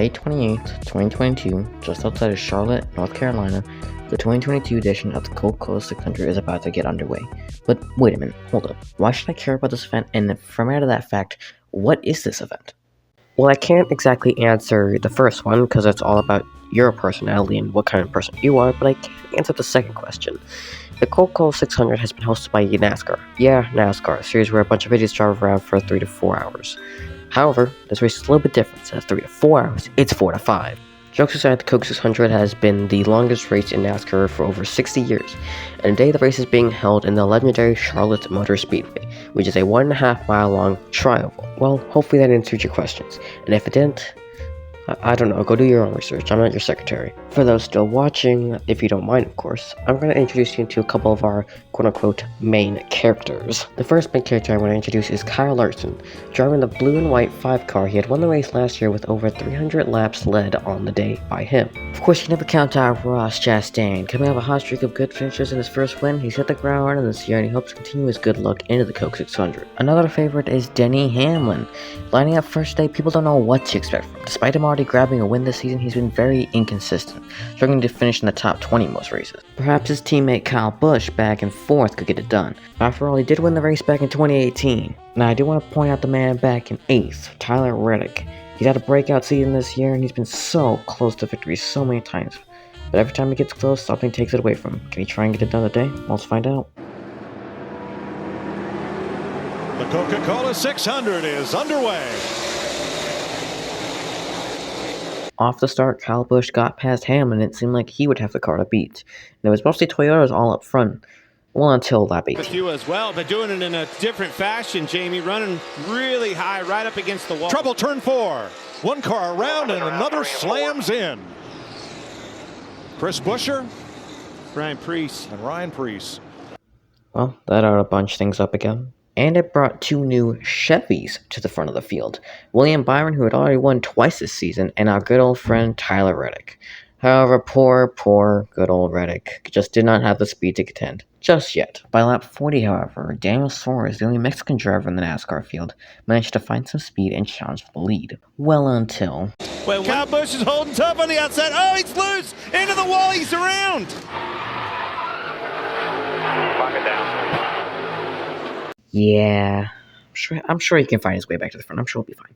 May 28th, 2022, just outside of Charlotte, North Carolina, the 2022 edition of the Coca-Cola 600 is about to get underway. But wait a minute, hold up. Why should I care about this event? And from out of that fact, what is this event? Well, I can't exactly answer the first one because it's all about your personality and what kind of person you are, but I can answer the second question. The Coca-Cola 600 has been hosted by NASCAR. Yeah, NASCAR, a series where a bunch of idiots drive around for 3 to 4 hours. However, this race is a little bit different. Instead of 3 to 4 hours, it's 4 to 5. Jokes aside, the Coke 600 has been the longest race in NASCAR for over 60 years, and today the race is being held in the legendary Charlotte Motor Speedway, which is a 1.5 mile long tri-oval. Well, hopefully that answered your questions, and if it didn't, I don't know, go do your own research, I'm not your secretary. For those still watching, if you don't mind of course, I'm going to introduce you to a couple of our quote-unquote main characters. The first main character I want to introduce is Kyle Larson. Driving the blue and white 5 car, he had won the race last year with over 300 laps led on the day by him. Of course, you can never count out Ross Chastain. Coming off a hot streak of good finishes in his first win, he's hit the ground running this year and he hopes to continue his good luck into the Coke 600. Another favorite is Denny Hamlin. Lining up first day, people don't know what to expect from him. Despite him already grabbing a win this season, he's been very inconsistent, struggling to finish in the top 20 most races. Perhaps his teammate Kyle Busch back and forth could get it done. After all, he did win the race back in 2018. Now, I do want to point out the man back in 8th, Tyler Reddick. He's had a breakout season this year, and he's been so close to victory so many times. But every time he gets close, something takes it away from him. Can he try and get it done today? Well, let's find out. The Coca-Cola 600 is underway. Off the start, Kyle Busch got past Hamlin, and it seemed like he would have the car to beat. And it was mostly Toyotas all up front. Well, until lap 18. With you as well, but doing it in a different fashion, Jamie, running really high, right up against the wall. Trouble turn 4. One car around and another slams in. Chris Buescher Ryan Preece. and Ryan Preece. Well, that ought to bunch things up again. And it brought 2 new Ssebvys to the front of the field. William Byron, who had already won twice this season, and our good old friend Tyler Reddick. However, poor good old Reddick just did not have the speed to contend. Just yet. By lap 40, however, Daniel Suarez, the only Mexican driver in the NASCAR field, managed to find some speed and challenge for the lead. Well, until... Well, Kyle Busch is holding tough on the outside. Oh, he's loose! Into the wall, he's around! Lock it down. Yeah, I'm sure he can find his way back to the front. I'm sure he'll be fine.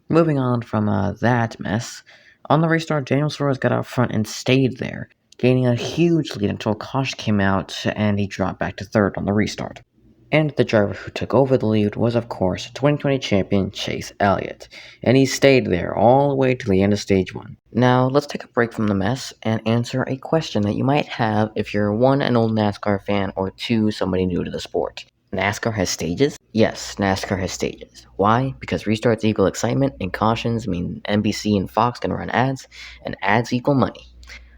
Moving on from that mess, on the restart, Daniel Suarez got out front and stayed there, gaining a huge lead until a caution came out and he dropped back to 3rd on the restart. And the driver who took over the lead was, of course, 2020 champion Chase Elliott, and he stayed there all the way to the end of stage 1. Now, let's take a break from the mess and answer a question that you might have if you're 1, an old NASCAR fan, or 2, somebody new to the sport. NASCAR has stages? Yes, NASCAR has stages. Why? Because restarts equal excitement, and cautions mean NBC and Fox can run ads, and ads equal money.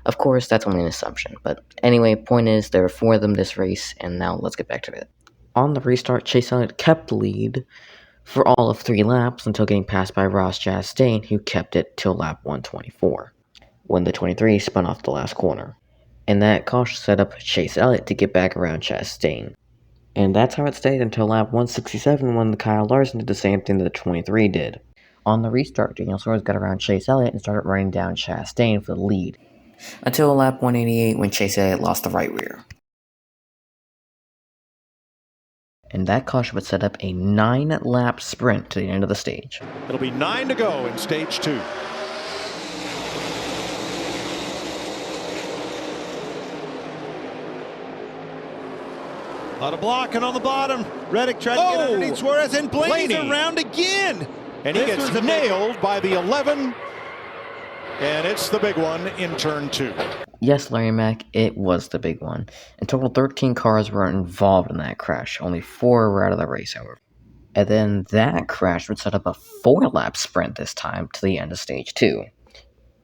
Of course, that's only an assumption, but anyway, point is, there are 4 of them this race, and now let's get back to it. On the restart, Chase Elliott kept the lead for all of 3 laps until getting passed by Ross Chastain, who kept it till lap 124, when the 23 spun off the last corner. And that caution set up Chase Elliott to get back around Chastain. And that's how it stayed until lap 167 when the Kyle Larson did the same thing that the 23 did. On the restart, Daniel Suarez got around Chase Elliott and started running down Chastain for the lead. Until lap 188 when Chase Elliott lost the right rear. And that caution would set up a 9-lap sprint to the end of the stage. It'll be 9 to go in stage 2. A lot of blocking on the bottom. Reddick tried to get underneath Suarez, and Blaney's around again. And he gets nailed by the 11. And it's the big one in turn 2. Yes, Larry Mack, it was the big one. In total, 13 cars were involved in that crash. Only 4 were out of the race, however. And then that crash would set up a 4-lap sprint this time to the end of stage 2,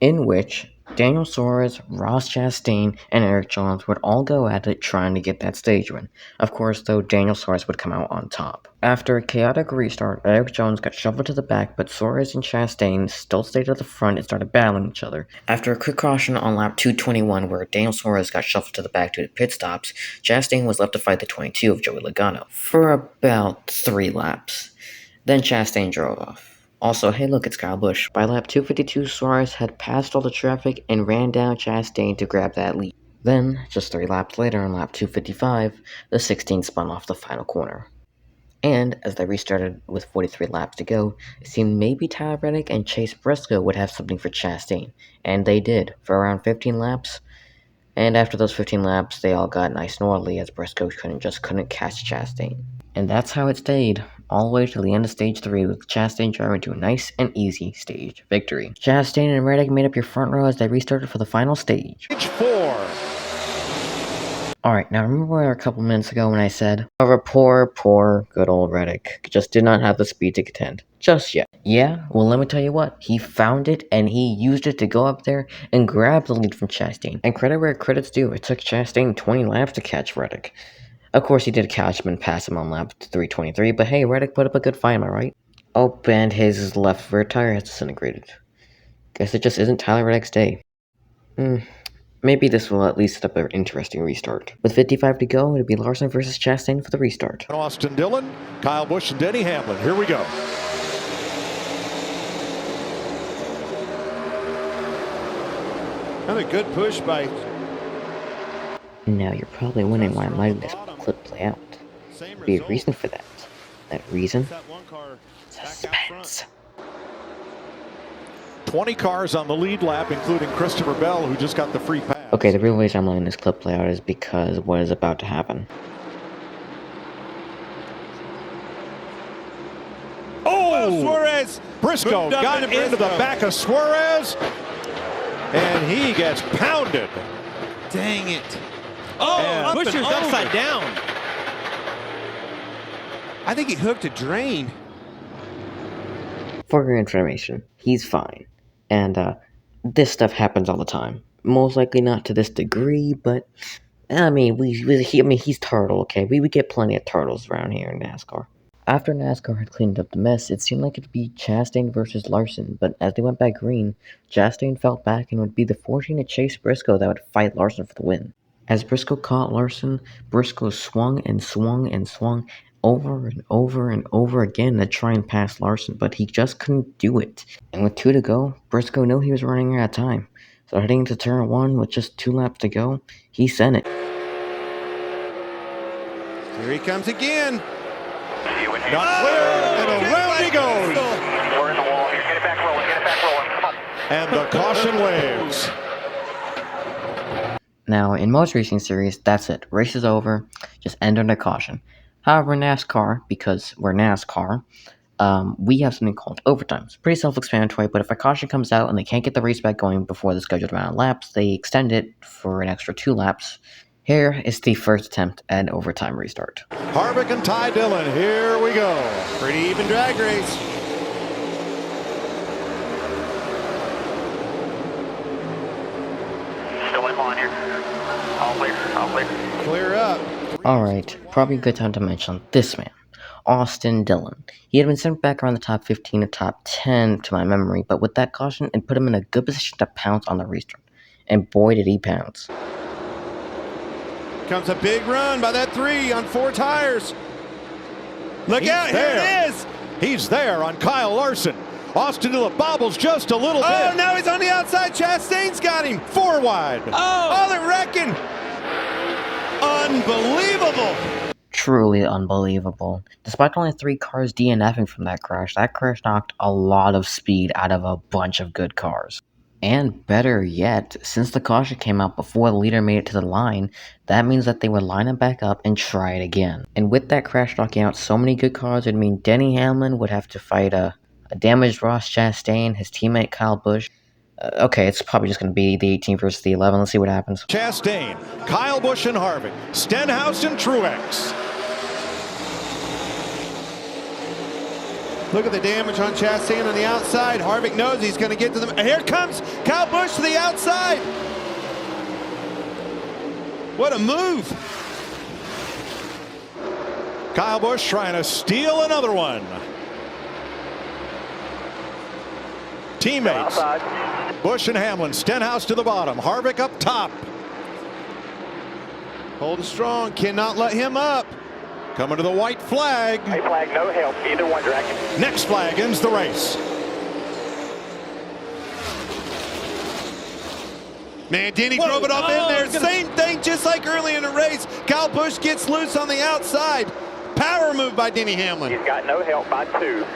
in which Daniel Suarez, Ross Chastain, and Erik Jones would all go at it trying to get that stage win. Of course, though, Daniel Suarez would come out on top. After a chaotic restart, Erik Jones got shuffled to the back, but Suarez and Chastain still stayed at the front and started battling each other. After a quick caution on lap 221 where Daniel Suarez got shuffled to the back due to pit stops, Chastain was left to fight the 22 of Joey Logano for about 3 laps. Then Chastain drove off. Also, hey look, it's Kyle Busch. By lap 252, Suarez had passed all the traffic and ran down Chastain to grab that lead. Then, just 3 laps later on lap 255, the 16 spun off the final corner. And, as they restarted with 43 laps to go, it seemed maybe Tyler Reddick and Chase Briscoe would have something for Chastain. And they did, for around 15 laps. And after those 15 laps, they all got nice and orderly as Briscoe couldn't catch Chastain. And that's how it stayed, all the way to the end of Stage 3, with Chastain driving to a nice and easy stage victory. Chastain and Reddick made up your front row as they restarted for the final stage. Stage 4. Alright, now remember a couple minutes ago when I said, however, poor, good old Reddick just did not have the speed to contend. Just yet. Yeah, well let me tell you what, he found it and he used it to go up there and grab the lead from Chastain. And credit where credit's due, it took Chastain 20 laps to catch Reddick. Of course he did catch him and pass him on lap 323, but hey, Reddick put up a good fight, am I right? Oh, and his left rear tire has disintegrated. Guess it just isn't Tyler Reddick's day. Maybe this will at least set up an interesting restart. With 55 to go, it'll be Larson versus Chastain for the restart. Austin Dillon, Kyle Busch, and Denny Hamlin. Here we go. Another good push by... Now you're probably wondering why I'm letting this clip play out. There'll be a reason for that. That reason? Suspense. 20 cars on the lead lap, including Christopher Bell, who just got the free pass. Okay, the real reason I'm letting this clip play out is because what is about to happen. Oh! Suarez! Briscoe got into the back of Suarez, and he gets pounded. Dang it. And Buscher's upside down. I think he hooked a drain. For your information, he's fine. And, this stuff happens all the time. Most likely not to this degree, but, I mean, he's turtle, okay? We get plenty of turtles around here in NASCAR. After NASCAR had cleaned up the mess, it seemed like it'd be Chastain versus Larson, but as they went back green, Chastain fell back and would be the fortunate Chase Briscoe that would fight Larson for the win. As Briscoe caught Larson, Briscoe swung and swung and swung over and over and over again to try and pass Larson, but he just couldn't do it. And with 2 to go, Briscoe knew he was running out of time. So heading into turn 1 with just 2 laps to go, he sent it. Here he comes again. Not clear, and around he goes. We're in the wall here. Get it back rolling. Come on. And the caution waves. Now, in most racing series, that's it. Race is over. Just end under caution. However, NASCAR, because we're NASCAR, we have something called overtime. It's pretty self-explanatory, but if a caution comes out and they can't get the race back going before the scheduled amount of laps, they extend it for an extra 2 laps. Here is the first attempt at an overtime restart. Harvick and Ty Dillon, here we go. Pretty even drag race. Still in line here. All clear. Clear up. Alright, probably a good time to mention this man, Austin Dillon. He had been sent back around the top 15 or top 10 to my memory, but with that caution, it put him in a good position to pounce on the restart. And boy did he pounce. Comes a big run by that 3 on 4 tires. Look out, here it is. He's there on Kyle Larson. Austin Dillon bobbles just a little bit. Oh, now he's on the outside. Chastain's got him. 4 wide. Oh, they're wrecking. Unbelievable. Truly unbelievable. Despite only 3 cars DNFing from that crash knocked a lot of speed out of a bunch of good cars. And better yet, since the caution came out before the leader made it to the line, that means that they would line it back up and try it again. And with that crash knocking out so many good cars, it'd mean Denny Hamlin would have to fight a damaged Ross Chastain, his teammate Kyle Busch. Okay, it's probably just going to be the 18 versus the 11. Let's see what happens. Chastain, Kyle Busch and Harvick, Stenhouse and Truex. Look at the damage on Chastain on the outside. Harvick knows he's going to get to them. Here comes Kyle Busch to the outside. What a move. Kyle Busch trying to steal another one. Teammates, Busch and Hamlin, Stenhouse to the bottom, Harvick up top. Holding strong, cannot let him up. Coming to the white flag. White flag, no help, either one direction. Next flag ends the race. Man, Denny drove it off in there. Same thing, just like early in the race. Kyle Busch gets loose on the outside. Power move by Denny Hamlin. He's got no help by 2.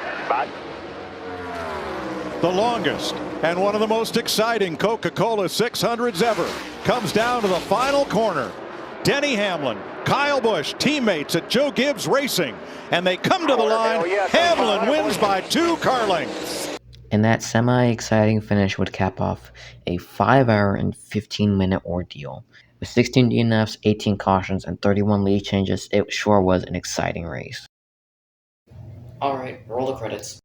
The longest and one of the most exciting Coca-Cola 600s ever comes down to the final corner. Denny Hamlin, Kyle Busch, teammates at Joe Gibbs Racing, and they come to the line. Hamlin wins by 2 car lengths. And that semi-exciting finish would cap off a 5-hour and 15-minute ordeal. With 16 DNFs, 18 cautions, and 31 lead changes, it sure was an exciting race. Alright, roll the credits.